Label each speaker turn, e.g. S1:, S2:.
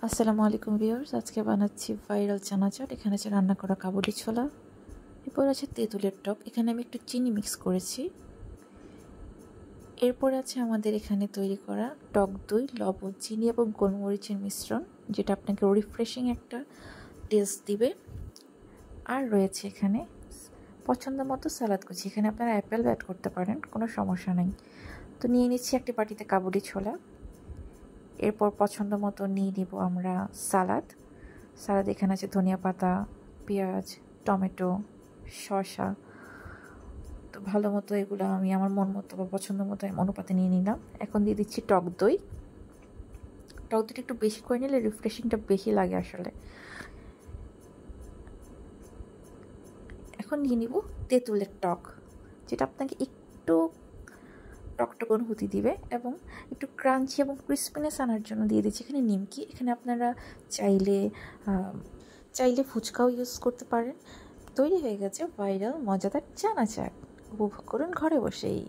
S1: আসসালামু আলাইকুম ভিউয়ার্স, আজকে বানাচ্ছি ভাইরাল চানা চাট। এখানে আছে রান্না করা কাবুলি ছোলা, এরপর আছে তেঁতুলের টক, এখানে আমি একটু চিনি মিক্স করেছি। এরপর আছে আমাদের এখানে তৈরি করা টক দই, লবণ, চিনি এবং গোলমরিচের মিশ্রণ, যেটা আপনাকে রিফ্রেশিং একটা টেস্ট দিবে। আর রয়েছে এখানে পছন্দ মতো সালাদ কুচি, এখানে আপনারা অ্যাপেল অ্যাড করতে পারেন, কোনো সমস্যা নেই। তো নিয়ে নিচ্ছি একটি বাটিতে কাবুলি ছোলা। এরপর পছন্দ মতো নিয়ে নিব আমরা সালাদ এখানে আছে ধনিয়া পাতা, পেঁয়াজ, টমেটো, শসা। তো ভালো মতো এগুলো আমি আমার মন মতো বা পছন্দ মতো অনুপাতে নিয়ে নিলাম। এখন দিয়ে দিচ্ছি টক দইটা একটু বেশি করে নিলে রিফ্রেশিংটা বেশি লাগে আসলে। এখন নিয়ে নিব তেঁতুলের টক, যেটা আপনাকে একটু টকটক অনুভূতি দিবে এবং একটু ক্রাঞ্চি এবং ক্রিস্পিনেস আনার জন্য দিয়ে দিচ্ছি এখানে নিমকি। এখানে আপনারা চাইলে ফুচকাও ইউজ করতে পারেন। তৈরি হয়ে গেছে ভাইরাল মজাদার চানা চাট। উপভোগ করুন ঘরে বসেই।